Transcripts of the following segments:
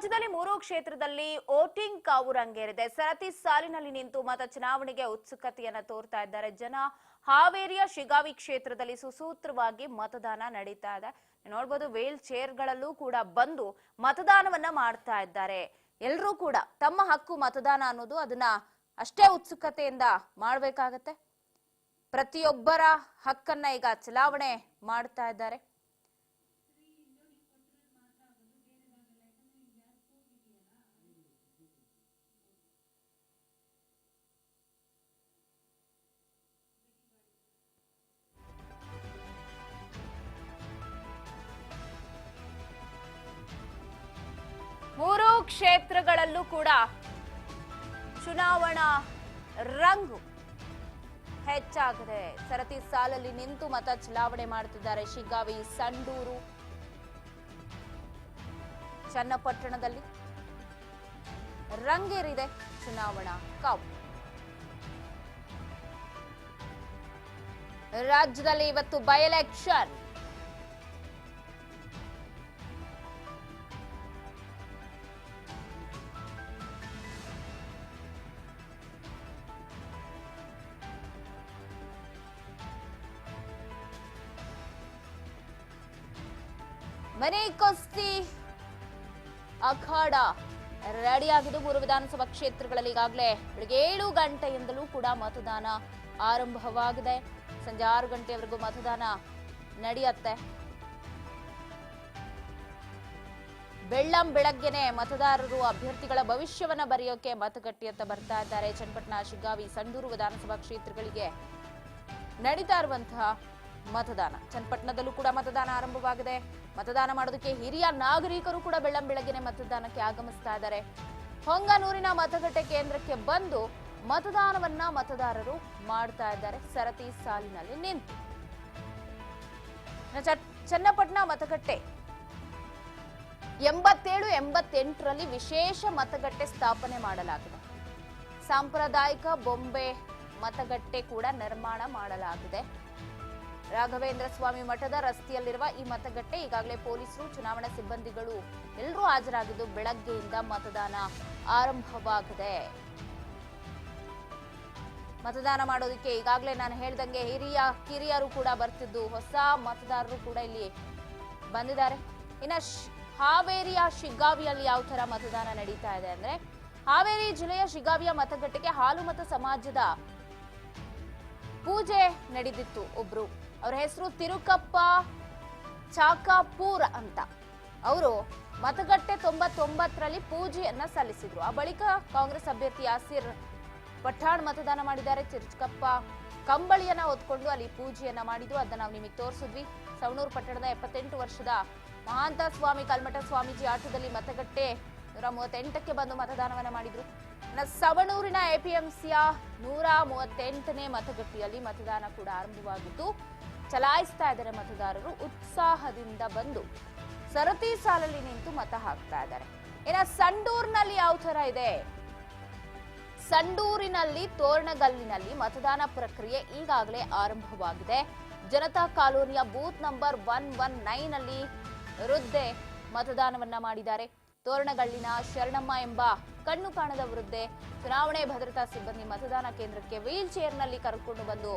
ರಾಜ್ಯದಲ್ಲಿ 3 ಕ್ಷೇತ್ರದಲ್ಲಿ ವೋಟಿಂಗ್ ಕಾವು ರಂಗೇರಿದೆ. ಸರತಿ ಸಾಲಿನಲ್ಲಿ ನಿಂತು ಮತ ಚುನಾವಣೆಗೆ ಉತ್ಸುಕತೆಯನ್ನ ತೋರ್ತಾ ಇದ್ದಾರೆ ಜನ. ಹಾವೇರಿಯ ಶಿಗಾವಿ ಕ್ಷೇತ್ರದಲ್ಲಿ ಸುಸೂತ್ರವಾಗಿ ಮತದಾನ ನಡೀತಾ ಇದೆ. ನೋಡಬಹುದು, ವೀಲ್ ಚೇರ್ಗಳಲ್ಲೂ ಕೂಡ ಬಂದು ಮತದಾನವನ್ನ ಮಾಡ್ತಾ ಇದ್ದಾರೆ. ಎಲ್ಲರೂ ಕೂಡ ತಮ್ಮ ಹಕ್ಕು ಮತದಾನ ಅನ್ನೋದು ಅದನ್ನ ಅಷ್ಟೇ ಉತ್ಸುಕತೆಯಿಂದ ಮಾಡಬೇಕಾಗತ್ತೆ. ಪ್ರತಿಯೊಬ್ಬರ ಹಕ್ಕನ್ನ ಈಗ ಚಲಾವಣೆ ಮಾಡ್ತಾ ಇದ್ದಾರೆ. ಮೂರು ಕ್ಷೇತ್ರಗಳಲ್ಲೂ ಕೂಡ ಚುನಾವಣಾ ರಂಗು ಹೆಚ್ಚಾಗಿದೆ. ಸರತಿ ಸಾಲಲ್ಲಿ ನಿಂತು ಮತ ಚಲಾವಣೆ ಮಾಡುತ್ತಿದ್ದಾರೆ. ಶಿಗ್ಗಾವಿ, ಸಂಡೂರು, ಚನ್ನಪಟ್ಟಣದಲ್ಲಿ ರಂಗೇರಿದೆ ಚುನಾವಣಾ ಕಾವು. ರಾಜ್ಯದಲ್ಲಿ ಇವತ್ತು ಬೈ ಎಲೆಕ್ಷನ್. ಮನೆ ಕುಸ್ತಿ ಅಖಾಡ ರೆಡಿಯಾಗಿದ್ದು 3 ವಿಧಾನಸಭಾ ಕ್ಷೇತ್ರಗಳಲ್ಲಿ ಈಗಾಗಲೇ ಬೆಳಗ್ಗೆ 7 ಗಂಟೆಯಿಂದಲೂ ಕೂಡ ಮತದಾನ ಆರಂಭವಾಗಿದೆ. ಸಂಜೆ 6 ಗಂಟೆವರೆಗೂ ಮತದಾನ ನಡೆಯುತ್ತೆ. ಬೆಳಗ್ಗೆನೆ ಮತದಾರರು ಅಭ್ಯರ್ಥಿಗಳ ಭವಿಷ್ಯವನ್ನ ಬರೆಯೋಕೆ ಮತಗಟ್ಟೆಯತ್ತ ಬರ್ತಾ ಇದ್ದಾರೆ. ಚನ್ನಪಟ್ಟಣ, ಶಿಗ್ಗಾವಿ, ಸಂಡೂರು ವಿಧಾನಸಭಾ ಕ್ಷೇತ್ರಗಳಿಗೆ ನಡೀತಾ ಇರುವಂತಹ ಮತದಾನ. ಚನ್ನಪಟ್ಟಣದಲ್ಲೂ ಕೂಡ ಮತದಾನ ಆರಂಭವಾಗಿದೆ. ಮತದಾನ ಮಾಡೋದಕ್ಕೆ ಹಿರಿಯ ನಾಗರಿಕರು ಕೂಡ ಬೆಳಗ್ಗೆನೆ ಮತದಾನಕ್ಕೆ ಆಗಮಿಸ್ತಾ ಇದ್ದಾರೆ. ಹೊಂಗನೂರಿನ ಮತಗಟ್ಟೆ ಕೇಂದ್ರಕ್ಕೆ ಬಂದು ಮತದಾನವನ್ನ ಮತದಾರರು ಮಾಡ್ತಾ ಇದ್ದಾರೆ ಸರತಿ ಸಾಲಿನಲ್ಲಿ ನಿಂತು. ಚನ್ನಪಟ್ಟಣ ಮತಗಟ್ಟೆ 87-88ರಲ್ಲಿ ವಿಶೇಷ ಮತಗಟ್ಟೆ ಸ್ಥಾಪನೆ ಮಾಡಲಾಗಿದೆ. ಸಾಂಪ್ರದಾಯಿಕ ಬೊಂಬೆ ಮತಗಟ್ಟೆ ಕೂಡ ನಿರ್ಮಾಣ ಮಾಡಲಾಗಿದೆ. ರಾಘವೇಂದ್ರ ಸ್ವಾಮಿ ಮಠದ ರಸ್ತೆಯಲ್ಲಿರುವ ಈ ಮತಗಟ್ಟೆ ಈಗಾಗಲೇ ಪೊಲೀಸರು, ಚುನಾವಣಾ ಸಿಬ್ಬಂದಿಗಳು ಎಲ್ಲರೂ ಹಾಜರಾಗಿದ್ದು ಬೆಳಗ್ಗೆಯಿಂದ ಮತದಾನ ಆರಂಭವಾಗಿದೆ. ಮತದಾನ ಮಾಡೋದಕ್ಕೆ ಈಗಾಗಲೇ ನಾನು ಹೇಳ್ದಂಗೆ ಕಿರಿಯರು ಕೂಡ ಬರ್ತಿದ್ದು, ಹೊಸ ಮತದಾರರು ಕೂಡ ಇಲ್ಲಿ ಬಂದಿದ್ದಾರೆ. ಇನ್ನು ಹಾವೇರಿಯ ಶಿಗ್ಗಾವಿಯಲ್ಲಿ ಯಾವ ತರ ಮತದಾನ ನಡೀತಾ ಇದೆ ಅಂದ್ರೆ, ಹಾವೇರಿ ಜಿಲ್ಲೆಯ ಶಿಗ್ಗಾವಿಯ ಮತಗಟ್ಟೆಗೆ ಹಾಲು ಮತ ಸಮಾಜದ ಪೂಜೆ ನಡೆದಿತ್ತು. ಒಬ್ರು, ಅವರ ಹೆಸರು ತಿರುಕಪ್ಪ ಚಾಕಾಪೂರ್ ಅಂತ. ಅವರು ಮತಗಟ್ಟೆ 99ರಲ್ಲಿ ಪೂಜೆಯನ್ನ ಸಲ್ಲಿಸಿದ್ರು. ಆ ಬಳಿಕ ಕಾಂಗ್ರೆಸ್ ಅಭ್ಯರ್ಥಿ ಯಾಸೀರ್ ಪಠಾಣ್ ಮತದಾನ ಮಾಡಿದ್ದಾರೆ. ತಿರುಕಪ್ಪ ಕಂಬಳಿಯನ್ನ ಹೊತ್ಕೊಂಡು ಅಲ್ಲಿ ಪೂಜೆಯನ್ನ ಮಾಡಿದ್ರು. ಅದನ್ನ ನಾವು ನಿಮಗೆ ತೋರಿಸಿದ್ವಿ. ಸವಣೂರು ಪಟ್ಟಣದ 78 ವರ್ಷದ ಮಹಾಂತ ಸ್ವಾಮಿ ಕಲ್ಮಠ ಸ್ವಾಮೀಜಿ ಆಟದಲ್ಲಿ ಮತಗಟ್ಟೆ 138ಕ್ಕೆ ಬಂದು ಮತದಾನವನ್ನ ಮಾಡಿದ್ರು. ಸವಣೂರಿನ ಎಪಿಎಂಸಿಯ 138ನೇ ಮತಗಟ್ಟೆಯಲ್ಲಿ ಮತದಾನ ಕೂಡ ಆರಂಭವಾಗಿದ್ದು ಚಲಾಯಿಸ್ತಾ ಇದ್ದಾರೆ ಮತದಾರರು. ಉತ್ಸಾಹದಿಂದ ಬಂದು ಸರತಿ ಸಾಲಲ್ಲಿ ನಿಂತು ಮತ ಹಾಕ್ತಾ ಇದ್ದಾರೆ. ಇನ್ನು ಸಂಡೂರಿನಲ್ಲಿ ಯಾವ ತರ ಇದೆ? ಸಂಡೂರಿನಲ್ಲಿ ತೋರಣಗಲ್ಲಿನಲ್ಲಿ ಮತದಾನ ಪ್ರಕ್ರಿಯೆ ಈಗಾಗಲೇ ಆರಂಭವಾಗಿದೆ. ಜನತಾ ಕಾಲೋನಿಯ ಬೂತ್ ನಂಬರ್ 119 ಅಲ್ಲಿ ವೃದ್ಧೆ ಮತದಾನವನ್ನ ಮಾಡಿದ್ದಾರೆ. ತೋರಣಗಲ್ಲಿನ ಶರಣಮ್ಮ ಎಂಬ ಕಣ್ಣು ಕಾಣದ ವೃದ್ಧೆ ಚುನಾವಣೆ ಭದ್ರತಾ ಸಿಬ್ಬಂದಿ ಮತದಾನ ಕೇಂದ್ರಕ್ಕೆ ವೀಲ್ ಚೇರ್ನಲ್ಲಿ ಕರೆದುಕೊಂಡು ಬಂದು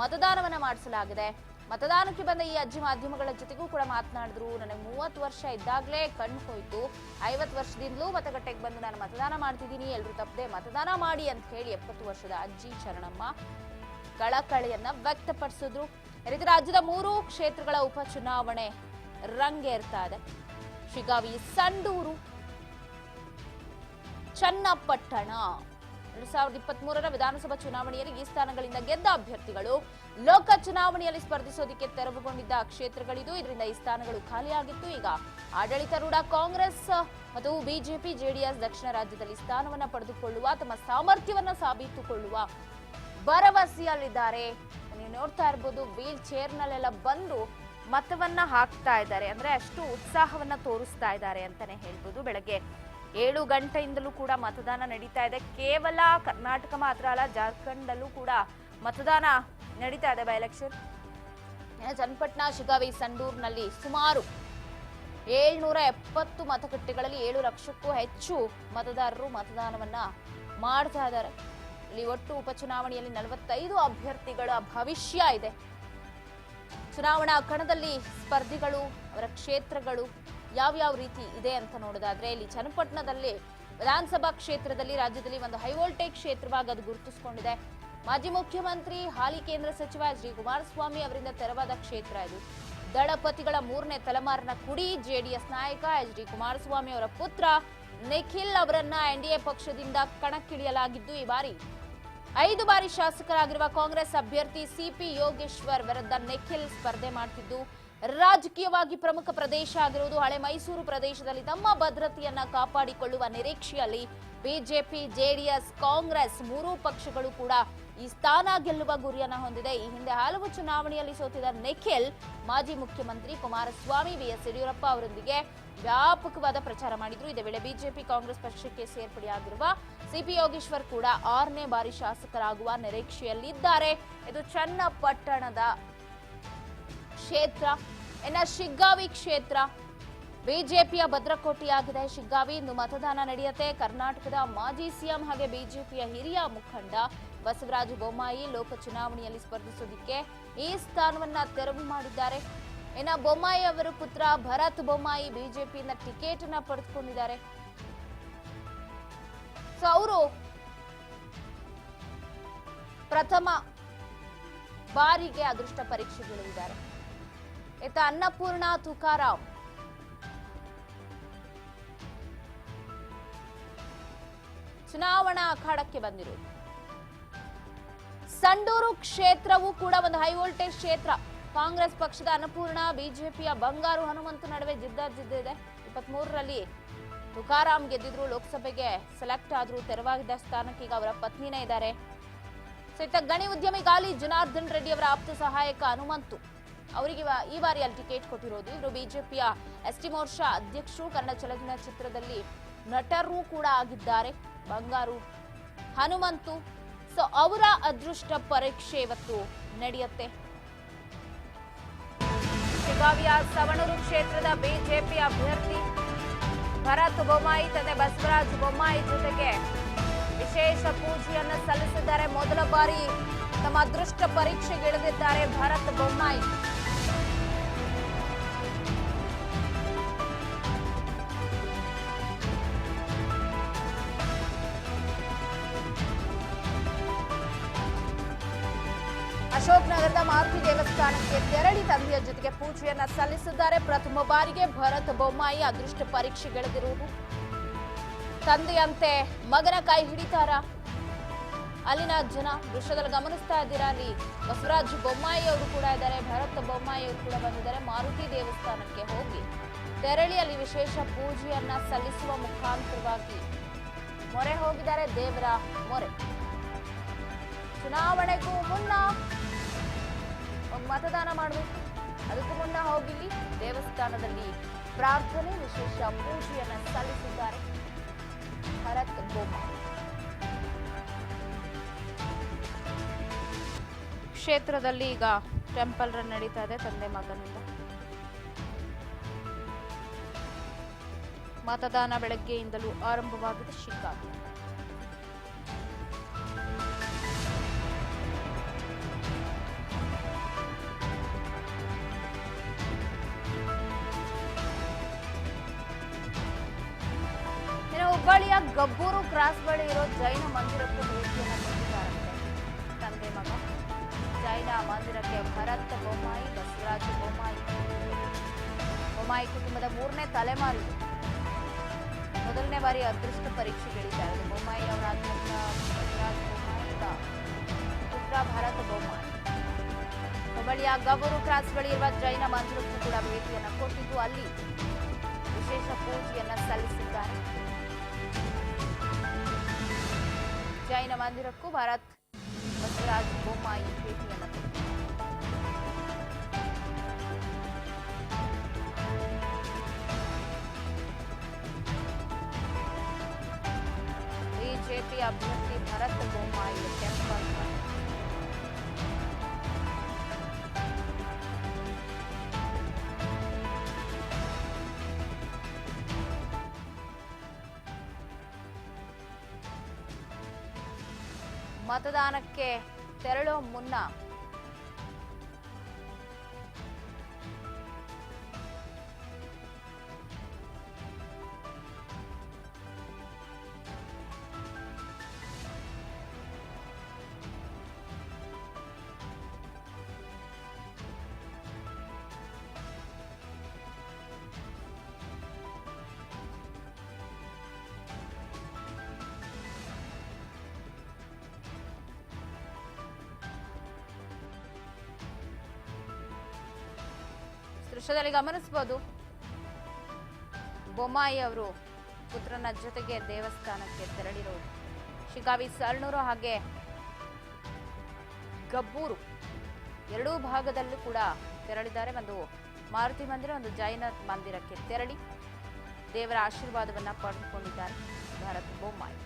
ಮತದಾನವನ್ನ ಮಾಡಿಸಲಾಗಿದೆ. ಮತದಾನಕ್ಕೆ ಬಂದ ಈ ಅಜ್ಜಿ ಮಾಧ್ಯಮಗಳ ಜೊತೆಗೂ ಕೂಡ ಮಾತನಾಡಿದ್ರು. ನನಗೆ 30 ವರ್ಷ ಇದ್ದಾಗಲೇ ಕಣ್ಣು ಹೋಯ್ತು. 50 ವರ್ಷದಿಂದಲೂ ಮತಗಟ್ಟೆಗೆ ಬಂದು ನಾನು ಮತದಾನ ಮಾಡ್ತಿದ್ದೀನಿ. ಎಲ್ಲರೂ ತಪ್ಪದೆ ಮತದಾನ ಮಾಡಿ ಅಂತ ಹೇಳಿ 70 ವರ್ಷದ ಅಜ್ಜಿ ಶರಣಮ್ಮ ಕಳಕಳಿಯನ್ನ ವ್ಯಕ್ತಪಡಿಸಿದ್ರು. ಈ ರೀತಿ ರಾಜ್ಯದ 3 ಕ್ಷೇತ್ರಗಳ ಉಪಚುನಾವಣೆ ರಂಗೇರ್ತಾ ಇದೆ. ಶಿಗ್ಗಾವಿ, ಸಂಡೂರು, ಚನ್ನಪಟ್ಟಣ 2023ರ ವಿಧಾನಸಭಾ ಚುನಾವಣೆಯಲ್ಲಿ ಈ ಸ್ಥಾನಗಳಿಂದ ಗೆದ್ದ ಅಭ್ಯರ್ಥಿಗಳು ಲೋಕ ಚುನಾವಣೆಯಲ್ಲಿ ಸ್ಪರ್ಧಿಸೋದಕ್ಕೆ ತೆರವುಗೊಂಡಿದ್ದ ಕ್ಷೇತ್ರಗಳಿದು. ಇದರಿಂದ ಈ ಸ್ಥಾನಗಳು ಖಾಲಿಯಾಗಿತ್ತು. ಈಗ ಆಡಳಿತಾರೂಢ ಕಾಂಗ್ರೆಸ್ ಮತ್ತು ಬಿಜೆಪಿ, ಜೆಡಿಎಸ್ ದಕ್ಷಿಣ ರಾಜ್ಯದಲ್ಲಿ ಸ್ಥಾನವನ್ನ ಪಡೆದುಕೊಳ್ಳುವ, ತಮ್ಮ ಸಾಮರ್ಥ್ಯವನ್ನ ಸಾಬೀತುಕೊಳ್ಳುವ ಭರವಸೆಯಲ್ಲಿದ್ದಾರೆ. ನೀವು ನೋಡ್ತಾ ಇರ್ಬೋದು, ವೀಲ್ ಚೇರ್ನಲ್ಲೆಲ್ಲ ಬಂದು ಮತವನ್ನ ಹಾಕ್ತಾ ಇದ್ದಾರೆ. ಅಂದ್ರೆ ಅಷ್ಟು ಉತ್ಸಾಹವನ್ನ ತೋರಿಸ್ತಾ ಇದ್ದಾರೆ ಅಂತಾನೆ ಹೇಳ್ಬೋದು. ಬೆಳಗ್ಗೆ 7 ಗಂಟೆಯಿಂದಲೂ ಕೂಡ ಮತದಾನ ನಡೀತಾ ಇದೆ. ಕೇವಲ ಕರ್ನಾಟಕ ಮಾತ್ರ ಅಲ್ಲ, ಜಾರ್ಖಂಡ್ ಅಲ್ಲೂ ಕೂಡ ಮತದಾನ ನಡೀತಾ ಇದೆ ಬೈ ಎಲೆಕ್ಷನ್. ಚನ್ನಪಟ್ಟಣ, ಶಿಗ್ಗಾವಿ, ಸಂಡೂರಿನಲ್ಲಿ ಸುಮಾರು 770 ಮತಗಟ್ಟೆಗಳಲ್ಲಿ 7 ಲಕ್ಷಕ್ಕೂ ಹೆಚ್ಚು ಮತದಾರರು ಮತದಾನವನ್ನ ಮಾಡ್ತಾ ಇದ್ದಾರೆ. ಇಲ್ಲಿ ಒಟ್ಟು ಉಪಚುನಾವಣೆಯಲ್ಲಿ 45 ಅಭ್ಯರ್ಥಿಗಳ ಭವಿಷ್ಯ ಇದೆ. ಚುನಾವಣಾ ಕಣದಲ್ಲಿ ಸ್ಪರ್ಧಿಗಳು, ಅವರ ಕ್ಷೇತ್ರಗಳು ಯಾವ್ಯಾವ ರೀತಿ ಇದೆ ಅಂತ ನೋಡೋದಾದ್ರೆ, ಇಲ್ಲಿ ಚನ್ನಪಟ್ಟಣದಲ್ಲಿ ವಿಧಾನಸಭಾ ಕ್ಷೇತ್ರದಲ್ಲಿ ರಾಜ್ಯದಲ್ಲಿ ಒಂದು ಹೈ ವೋಲ್ಟೇಜ್ ಕ್ಷೇತ್ರವಾಗಿ ಅದು ಗುರುತಿಸಿಕೊಂಡಿದೆ. ಮಾಜಿ ಮುಖ್ಯಮಂತ್ರಿ ಹಾಲಿ ಕೇಂದ್ರ ಸಚಿವ ಎಚ್ ಡಿ ಕುಮಾರಸ್ವಾಮಿ ಅವರಿಂದ ತೆರವಾದ ಕ್ಷೇತ್ರ ಇದು. ದಳಪತಿಗಳ 3ನೇ ತಲೆಮಾರಿನ ಕುಡಿ ಜೆಡಿಎಸ್ ನಾಯಕ ಎಚ್ ಡಿ ಕುಮಾರಸ್ವಾಮಿ ಅವರ ಪುತ್ರ ನಿಖಿಲ್ ಅವರನ್ನ ಎನ್ಡಿಎ ಪಕ್ಷದಿಂದ ಕಣಕ್ಕಿಳಿಯಲಾಗಿದ್ದು, ಈ ಬಾರಿ 5 ಬಾರಿ ಶಾಸಕರಾಗಿರುವ ಕಾಂಗ್ರೆಸ್ ಅಭ್ಯರ್ಥಿ ಸಿಪಿ ಯೋಗೇಶ್ವರ್ ವಿರುದ್ಧ ನಿಖಿಲ್ ಸ್ಪರ್ಧೆ ಮಾಡ್ತಿದ್ದು, ರಾಜಕೀಯವಾಗಿ ಪ್ರಮುಖ ಪ್ರದೇಶ ಆಗಿರುವುದು ಹಳೆ ಮೈಸೂರು ಪ್ರದೇಶದಲ್ಲಿ ತಮ್ಮ ಭದ್ರತೆಯನ್ನ ಕಾಪಾಡಿಕೊಳ್ಳುವ ನಿರೀಕ್ಷೆಯಲ್ಲಿ ಬಿಜೆಪಿ, ಜೆಡಿಎಸ್, ಕಾಂಗ್ರೆಸ್ 3 ಪಕ್ಷಗಳು ಕೂಡ ಈ ಸ್ಥಾನ ಗೆಲ್ಲುವ ಗುರಿಯನ್ನ ಹೊಂದಿದೆ. ಈ ಹಿಂದೆ ಹಲವು ಚುನಾವಣೆಯಲ್ಲಿ ಸೋತಿದ ನಿಖಿಲ್ ಮಾಜಿ ಮುಖ್ಯಮಂತ್ರಿ ಕುಮಾರಸ್ವಾಮಿ, ಬಿಎಸ್ ಯಡಿಯೂರಪ್ಪ ಅವರೊಂದಿಗೆ ವ್ಯಾಪಕವಾದ ಪ್ರಚಾರ ಮಾಡಿದ್ರು. ಇದೇ ವೇಳೆ ಬಿಜೆಪಿ, ಕಾಂಗ್ರೆಸ್ ಪಕ್ಷಕ್ಕೆ ಸೇರ್ಪಡೆಯಾಗಿರುವ ಸಿಪಿ ಯೋಗೇಶ್ವರ್ ಕೂಡ 6ನೇ ಬಾರಿ ಶಾಸಕರಾಗುವ ನಿರೀಕ್ಷೆಯಲ್ಲಿದ್ದಾರೆ. ಇದು ಚನ್ನಪಟ್ಟಣದ ಕ್ಷೇತ್ರ. ಇನ್ನು ಶಿಗ್ಗಾವಿ ಕ್ಷೇತ್ರ ಬಿಜೆಪಿಯ ಭದ್ರಕೋಟೆಯಾಗಿದೆ. ಶಿಗ್ಗಾವಿ ಇಂದು ಮತದಾನ ನಡೆಯುತ್ತೆ. ಕರ್ನಾಟಕದ ಮಾಜಿ ಸಿಎಂ ಹಾಗೆ ಬಿಜೆಪಿಯ ಹಿರಿಯ ಮುಖಂಡ ಬಸವರಾಜ ಬೊಮ್ಮಾಯಿ ಲೋಕ ಚುನಾವಣೆಯಲ್ಲಿ ಸ್ಪರ್ಧಿಸೋದಕ್ಕೆ ಈ ಸ್ಥಾನವನ್ನ ತೆರವು ಮಾಡಿದ್ದಾರೆ. ಇನ್ನು ಬೊಮ್ಮಾಯಿ ಅವರ ಪುತ್ರ ಭರತ್ ಬೊಮ್ಮಾಯಿ ಬಿಜೆಪಿಯಿಂದ ಟಿಕೆಟ್ ಅನ್ನ ಪಡೆದುಕೊಂಡಿದ್ದಾರೆ. ಸೊ ಅವರು ಪ್ರಥಮ ಬಾರಿಗೆ ಅದೃಷ್ಟ ಪರೀಕ್ಷೆಗಿಳಿದಿದ್ದಾರೆ. ಇತ್ತ ಅನ್ನಪೂರ್ಣ ತುಕಾರಾಮ್ ಚುನಾವಣಾ ಅಖಾಡಕ್ಕೆ ಬಂದಿರುವುದು. ಸಂಡೂರು ಕ್ಷೇತ್ರವೂ ಕೂಡ ಒಂದು ಹೈ ವೋಲ್ಟೇಜ್ ಕ್ಷೇತ್ರ. ಕಾಂಗ್ರೆಸ್ ಪಕ್ಷದ ಅನ್ನಪೂರ್ಣ, ಬಿಜೆಪಿಯ ಬಂಗಾರು ಹನುಮಂತು ನಡುವೆ ಜಿದ್ದಾಜಿದ್ದಿದೆ. 23ರಲ್ಲಿ ತುಕಾರಾಮ್ ಗೆದ್ದಿದ್ರು, ಲೋಕಸಭೆಗೆ ಸೆಲೆಕ್ಟ್ ಆದ್ರು. ತೆರವಾಗಿದ್ದ ಸ್ಥಾನಕ್ಕೆ ಈಗ ಅವರ ಪತ್ನಿನೇ ಇದ್ದಾರೆ. ಇತ್ತ ಗಣಿ ಉದ್ಯಮಿ ಗಾಲಿ ಜನಾರ್ದನ್ ರೆಡ್ಡಿ ಅವರ ಆಪ್ತ ಸಹಾಯಕ ಹನುಮಂತು ಅವರಿಗೆ ಈ ಬಾರಿಯಲ್ಲಿ ಟಿಕೆಟ್ ಕೊಟ್ಟಿರೋದು. ಇವರು ಬಿಜೆಪಿಯ ಎಸ್ಟಿ ಮೋರ್ಚಾ ಅಧ್ಯಕ್ಷರು, ಕನ್ನಡ ಚಲನಚಿತ್ರದಲ್ಲಿ ನಟರು ಕೂಡ ಆಗಿದ್ದಾರೆ ಬಂಗಾರು ಹನುಮಂತು. ಸೊ ಅವರ ಅದೃಷ್ಟ ಪರೀಕ್ಷೆ ಇವತ್ತು ನಡೆಯುತ್ತೆ. ಶಿಗ್ಗಾವಿಯ ಸವಣೂರು ಕ್ಷೇತ್ರದ ಬಿಜೆಪಿ ಅಭ್ಯರ್ಥಿ ಭರತ್ ಬೊಮ್ಮಾಯಿ ತಂದೆ ಬಸವರಾಜ ಬೊಮ್ಮಾಯಿ ಜೊತೆಗೆ ವಿಶೇಷ ಪೂಜೆಯನ್ನು ಸಲ್ಲಿಸಿದ್ದಾರೆ. ಮೊದಲ ಬಾರಿ ತಮ್ಮ ಅದೃಷ್ಟ ಪರೀಕ್ಷೆಗಿಳಿದಿದ್ದಾರೆ ಭರತ್ ಬೊಮ್ಮಾಯಿ. ಅಶೋಕ್ ನಗರದ ಮಾರುತಿ ದೇವಸ್ಥಾನಕ್ಕೆ ತೆರಳಿ ತಂದೆಯ ಜೊತೆಗೆ ಪೂಜೆಯನ್ನ ಸಲ್ಲಿಸಿದ್ದಾರೆ. ಪ್ರಥಮ ಬಾರಿಗೆ ಭರತ್ ಬೊಮ್ಮಾಯಿ ಅದೃಷ್ಟ ಪರೀಕ್ಷೆಗಿಳಿದಿರುವುದು. ತಂದೆಯಂತೆ ಮಗನ ಕೈ ಹಿಡಿತಾರ ಅಲ್ಲಿನ ಜನ ದೃಶ್ಯದಲ್ಲಿ ಗಮನಿಸ್ತಾ ಇದ್ದೀರಾ. ಅಲ್ಲಿ ಬಸವರಾಜ ಬೊಮ್ಮಾಯಿ ಅವರು ಕೂಡ ಇದ್ದಾರೆ, ಭರತ್ ಬೊಮ್ಮಾಯಿ ಅವರು ಕೂಡ ಬಂದಿದ್ದಾರೆ. ಮಾರುತಿ ದೇವಸ್ಥಾನಕ್ಕೆ ಹೋಗಿ ತೆರಳಿ ಅಲ್ಲಿ ವಿಶೇಷ ಪೂಜೆಯನ್ನ ಸಲ್ಲಿಸುವ ಮುಖಾಂತರವಾಗಿ ಮೊರೆ ಹೋಗಿದ್ದಾರೆ. ದೇವರ ಮೊರೆ. ಚುನಾವಣೆಗೂ ಮುನ್ನ ಮತದಾನ ಮಾಡಬೇಕು, ಅದಕ್ಕೂ ಮುನ್ನ ಹೋಗಿ ದೇವಸ್ಥಾನದಲ್ಲಿ ಪ್ರಾರ್ಥನೆ, ವಿಶೇಷ ಪೂಜೆಯನ್ನ ಸಲ್ಲಿಸಿದ್ದಾರೆ ಭರತ್ ಬೊಮ್ಮಾಯಿ. ಕ್ಷೇತ್ರದಲ್ಲಿ ಈಗ ಟೆಂಪಲ್ ರನ್ ನಡೀತಾ ಇದೆ ತಂದೆ ಮಗನಿಂದ. ಮತದಾನ ಬೆಳಗ್ಗೆಯಿಂದಲೂ ಆರಂಭವಾಗಿದೆ ಶಿಗ್ಗಾವಿ. ಹುಬ್ಬಳ್ಳಿಯ ಗಬ್ಬೂರು ಕ್ರಾಸ್ ಬಳಿ ಇರೋ ಜೈನ ಮಂದಿರಕ್ಕೂ ಭೇಟಿಯನ್ನು ಕೊಟ್ಟಿದ್ದಾರಂತೆ ತಂದೆ ಮಗ. ಜೈನ ಮಂದಿರಕ್ಕೆ ಭರತ್ ಬೊಮ್ಮಾಯಿ, ಬಸವರಾಜ ಬೊಮ್ಮಾಯಿ ಕುಟುಂಬದ 3ನೇ ತಲೆಮಾರು. ಮೊದಲನೇ ಬಾರಿ ಅದೃಷ್ಟ ಪರೀಕ್ಷೆಗಿಳಿದ್ದಾರೆ. ಬೊಮ್ಮಾಯಿ ಅವರ ಬಸವರಾಜ ಬೊಮ್ಮಾಯಿ ಪುತ್ರ ಭರತ್ ಬೊಮ್ಮಾಯಿ ಹುಬ್ಬಳ್ಳಿಯ ಗಬ್ಬೂರು ಕ್ರಾಸ್ ಬಳಿ ಇರುವ ಜೈನ ಮಂದಿರಕ್ಕೂ ಕೂಡ ಭೇಟಿಯನ್ನು ಕೊಟ್ಟಿದ್ದು, ಅಲ್ಲಿ ವಿಶೇಷ ಪೂಜೆಯನ್ನ ಸಲ್ಲಿಸಿದ್ದಾರೆ. ಜೈನ ಮಂದಿರಕ್ಕೂ ಭರತ್ ಬಸವರಾಜ ಬೊಮ್ಮಾಯಿ ಭೇಟಿಯನ್ನು ಬಿಜೆಪಿ ಅಭ್ಯರ್ಥಿ ಭರತ್ ಬೊಮ್ಮಾಯಿ ಟೆಂಪಲ್ ಮತದಾನಕ್ಕೆ ತೆರಳೋ ಮುನ್ನ ದೃಶ್ಯದಲ್ಲಿ ಗಮನಿಸಬಹುದು ಬೊಮ್ಮಾಯಿ ಅವರು ಪುತ್ರನ ಜೊತೆಗೆ ದೇವಸ್ಥಾನಕ್ಕೆ ತೆರಳಿರುವುದು. ಶಿಗಾವಿ ಸರಳೂರು ಹಾಗೆ ಗಬ್ಬೂರು ಎರಡೂ ಭಾಗದಲ್ಲೂ ಕೂಡ ತೆರಳಿದ್ದಾರೆ. ಒಂದು ಮಾರುತಿ ಮಂದಿರ, ಒಂದು ಜೈನ ಮಂದಿರಕ್ಕೆ ತೆರಳಿ ದೇವರ ಆಶೀರ್ವಾದವನ್ನ ಪಡೆದುಕೊಂಡಿದ್ದಾರೆ ಭರತ್ ಬೊಮ್ಮಾಯಿ.